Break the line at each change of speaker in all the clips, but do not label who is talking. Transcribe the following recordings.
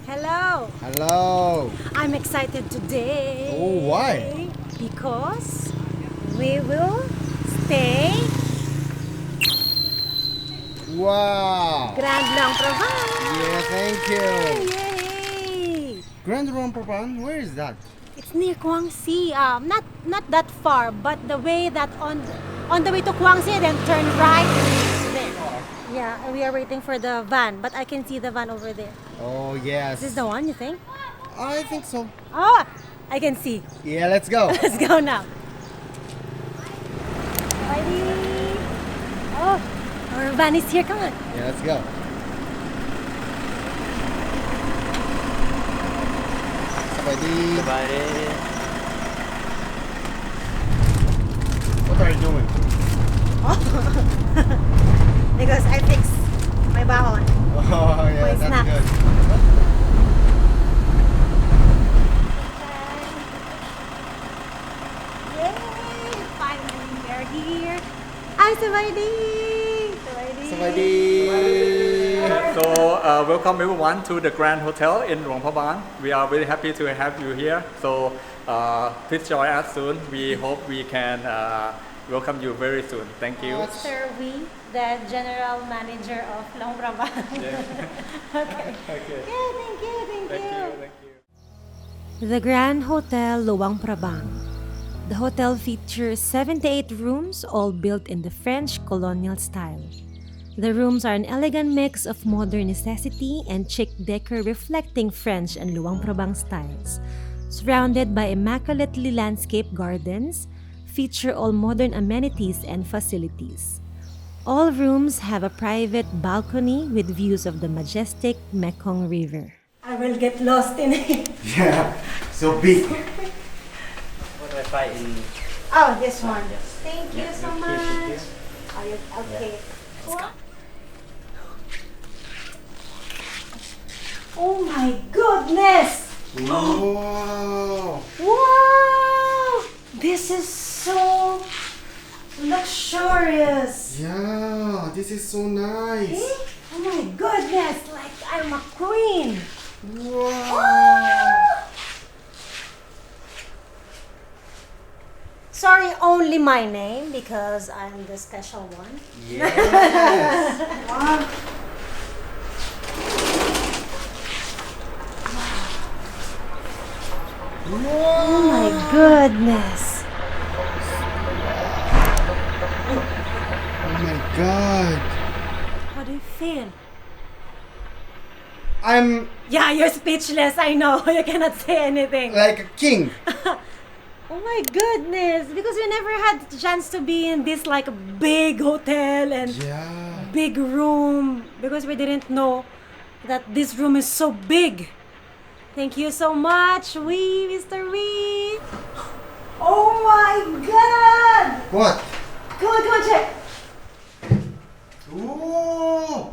Hello.
Hello.
I'm excited today.
Oh, why?
Because we will stay
Wow.
Grand Luang Prabang.
Yeah, thank you.
Yay!
Grand Luang Prabang, where is that?
It's near Guangxi. Not that far, but the way that on the way to Guangxi, then turn right there. Yeah, we are waiting for the van, but I can see the van over there.
Oh, yes.
Is this the one, you think?
I think so.
Oh, I can see.
Yeah, let's go.
Let's go now. Ready? Oh, our van is here. Come on.
Yeah, let's go. Ready? What are you doing?
Because I fixed my bahon.
Oh, yeah,
My
that's
snacks.
good.
Yay! Finally, we are here. Hi, Sawaidi!
Sawadee.
So, welcome everyone to the Grand Hotel in Luang Prabang. We are very happy to have you here. So, please join us soon. We hope we can welcome you very soon. Thank you.
Sir Wee, the General Manager of Luang Prabang. Okay.
Okay.
Yeah, thank you.
Thank you.
The Grand Hotel Luang Prabang. The hotel features 78 rooms, all built in the French colonial style. The rooms are an elegant mix of modern necessity and chic decor reflecting French and Luang Prabang styles. Surrounded by immaculately landscaped gardens, feature all modern amenities and facilities. All rooms have a private balcony with views of the majestic Mekong River. I will get lost in it.
Yeah, so big.
What do I find in?
Oh, this one. Thank you
Yeah,
so
keep it
much.
here.
Are you okay? Oh my goodness!
Wow.
Wow! This is so luxurious.
Yeah, this is so nice.
Eh? Oh my goodness! Like I'm a queen.
Wow.
Sorry, only my name because I'm the special one.
Yes.
Wow. Oh my goodness.
Oh my god.
How do you feel?
I'm
Yeah, you're speechless. I know. You cannot say anything.
like a king.
Oh my goodness. Because we never had the chance to be in this like big hotel and
Yeah.
big room because we didn't know that this room is so big. Thank you so much, Mr. Wee. Oh my god!
What?
Come on, check.
Ooh.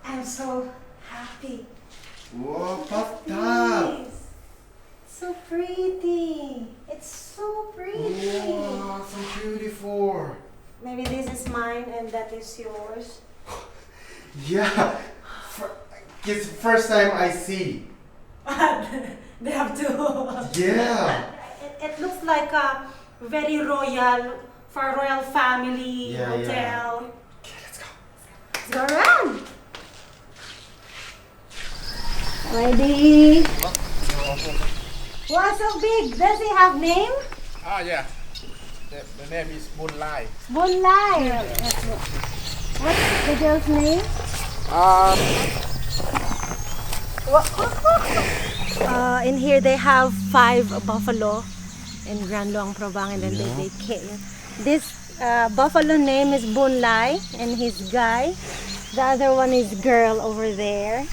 I'm so happy.
Whoa, bathtub.
Please. So pretty. It's so pretty.
Wow, so beautiful.
Maybe this is mine and that is yours.
Yeah. It's the first time I see.
They have to.
Yeah.
It looks like a very royal, for a royal family
Yeah,
hotel.
Okay, let's go.
Let's go around. Ready? What's so big? Does he have name?
Yeah. The name is Moonlight.
Bunlai. What's the girl's name? In here they have 5 buffalo in Grand Luang Prabang, and then they kill. This buffalo name is Bunlai and his guy. The other one is girl over there.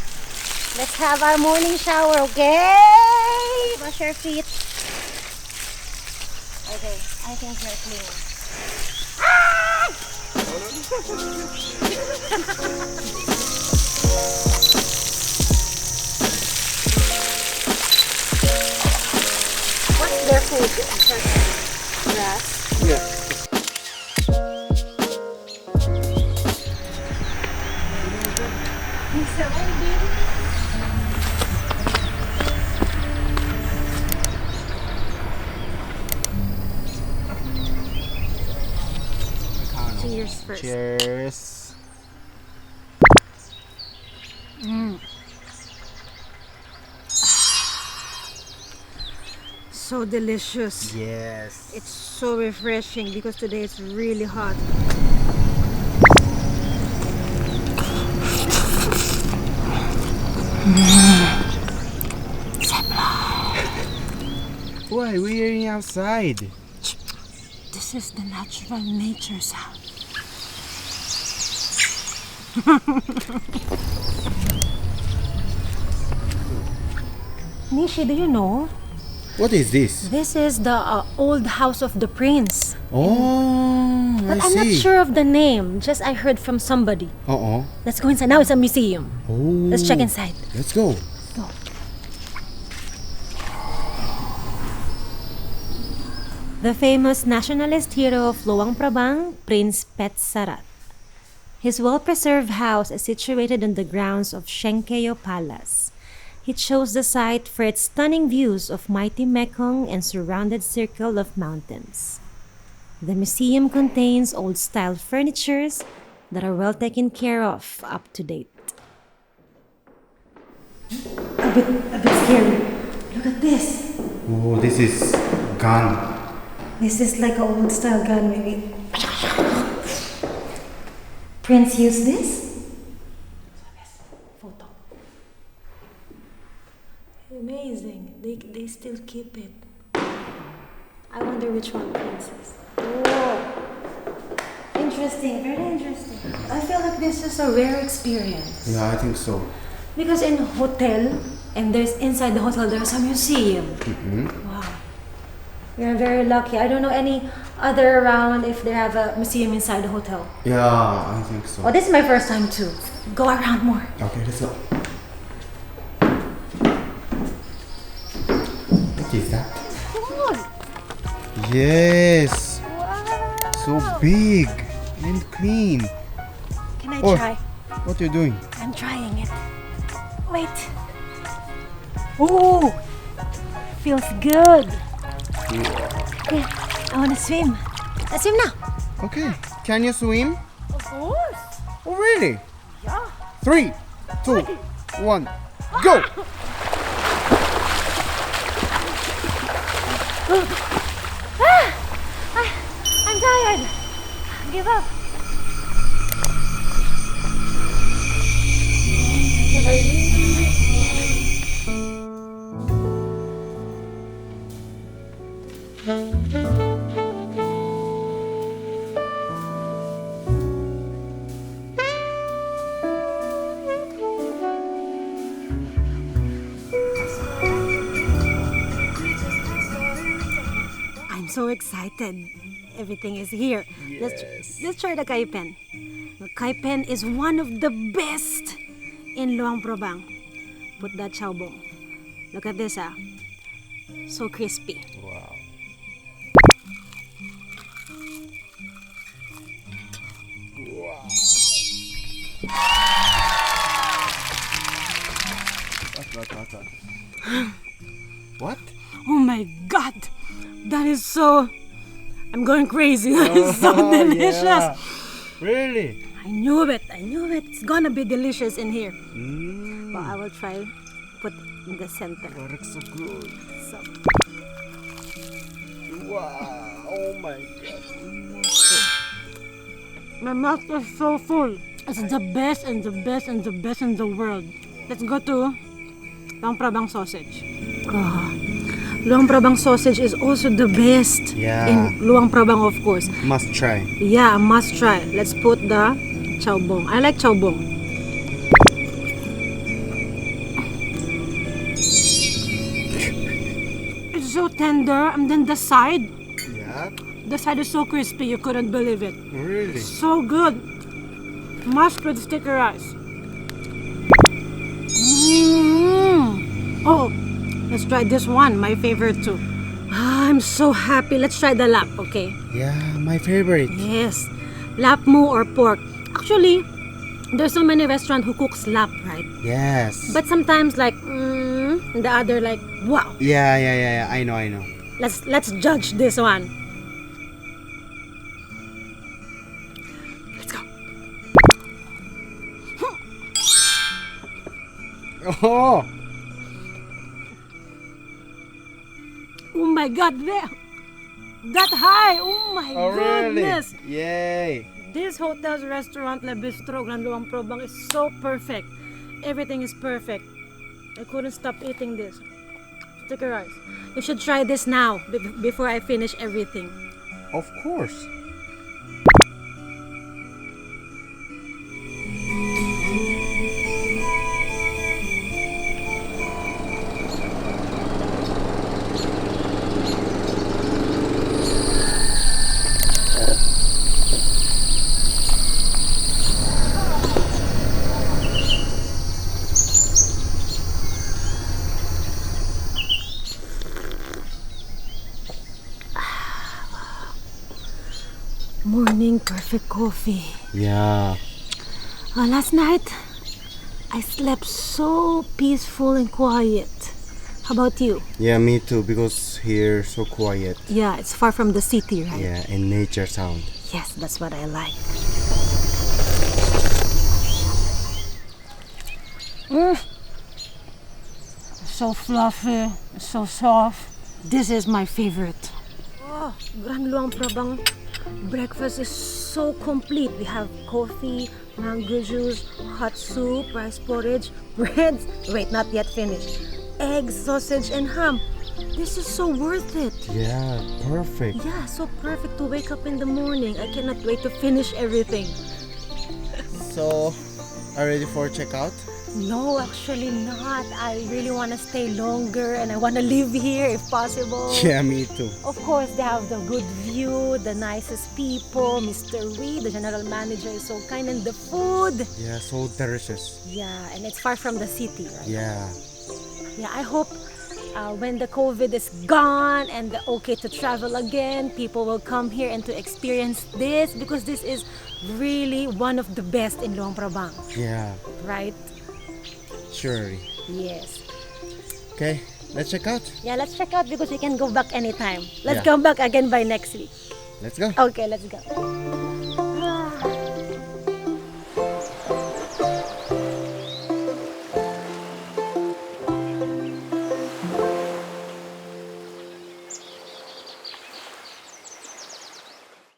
Let's have our morning shower, okay? Wash your feet. Okay, I think you're clean. What's their food? Grass.
Yeah.
Cheers first.
Cheers.
So delicious.
Yes.
It's so refreshing because today it's really hot.
Why we're outside?
This is the natural nature sound. Nishi, do you know?
What is this?
This is the old house of the prince.
Oh,
But
I
I'm not
see.
sure of the name. Just I heard from somebody.
Uh-oh.
Let's go inside. Now it's a museum.
Oh.
Let's check inside.
Let's go.
Go. The famous nationalist hero of Luang Prabang, Prince Petsarat. His well-preserved house is situated on the grounds of Shenkeo Palace. He chose the site for its stunning views of mighty Mekong and surrounded circle of mountains. The museum contains old-style furnitures that are well taken care of, up to date. A bit scary. Look at this.
Oh, this is gun.
This is like an old-style gun, maybe. Prince used this? Photo. Amazing. They still keep it. I wonder which one Prince is. Oh. Interesting, very interesting. I feel like this is a rare experience.
Yeah, I think so.
Because in hotel, and there's inside the hotel, there's a museum. Wow. We're very lucky. I don't know any other around if they have a museum inside the hotel.
Yeah, I think so.
Oh, this is my first time too. Go around more.
Okay, let's go. What is that? Yes. So big and clean.
Can I
Oh.
try?
What are you doing?
I'm trying it. Wait. Oh, feels good. Okay, I want to swim. Let's swim now.
Okay. Can you swim?
Of course.
Oh, really?
Yeah.
3, 2, 1, go!
I'm tired. Give up. I'm so excited. Everything is here. Let's try the kaipen. The kaipen is one of the best in Luang Prabang. Put that chow bong. Look at this, ah. So crispy.
Wow. What?
Oh my god! That is so... I'm going crazy. That is so delicious.
Yeah. Really?
I knew it. It's gonna be delicious in here. But I will try put in the center.
That looks so good.
So,
Wow. Oh my god.
my mouth is so full. It's the best and the best and the best in the world. Let's go to Luang Prabang sausage. Luang Prabang sausage is also the best
Yeah.
in Luang Prabang, of course.
Must try.
Yeah, must try. Let's put the chow bong. I like chow bong. It's so tender, and then the side is so crispy, you couldn't believe it.
Really?
So good. Mashed with sticky rice. Oh, let's try this one, my favorite too. I'm so happy. Let's try the lap, okay?
Yeah, my favorite.
Yes, lap mo or pork. Actually, There's so many restaurants who cook slap, right?
Yes.
But sometimes like, the other like, wow.
Yeah. I know.
Let's judge this one. Let's go.
Oh.
Oh my God, that high. Oh my goodness.
Really? Yay.
This hotel's restaurant, Le Bistro, Grand Luang Prabang is so perfect. Everything is perfect. I couldn't stop eating this. Sticker rice. You should try this now before I finish everything.
Of course.
Morning perfect coffee.
Yeah.
Last night, I slept so peaceful and quiet. How about you?
Yeah, me too, because here so quiet.
Yeah, it's far from the city, right?
Yeah, and nature sound.
Yes, that's what I like. So fluffy, so soft. This is my favorite. Oh, Grand Luang Prabang breakfast is so complete. We have coffee, mango juice, hot soup, rice porridge, breads. Wait, not yet finished. Eggs, sausage, and ham. This is so worth it.
Yeah, perfect.
Yeah, so perfect to wake up in the morning. I cannot wait to finish everything.
So, are you ready for checkout?
No, actually not. I really want to stay longer and I want to live here if possible.
Yeah, me too.
Of course, they have the good view, the nicest people. Mr. Wee, the general manager, is so kind, and the food.
Yeah, so delicious.
Yeah, and it's far from the city, right?
Yeah.
Yeah, I hope when the COVID is gone and the okay to travel again, people will come here and to experience this because this is really one of the best in Luang Prabang,
Yeah,
right?
surely.
Yes.
Okay, let's check out.
Yeah, let's check out because we can go back anytime. Let's
Yeah.
come back again by next week.
Let's go.
Okay, let's go.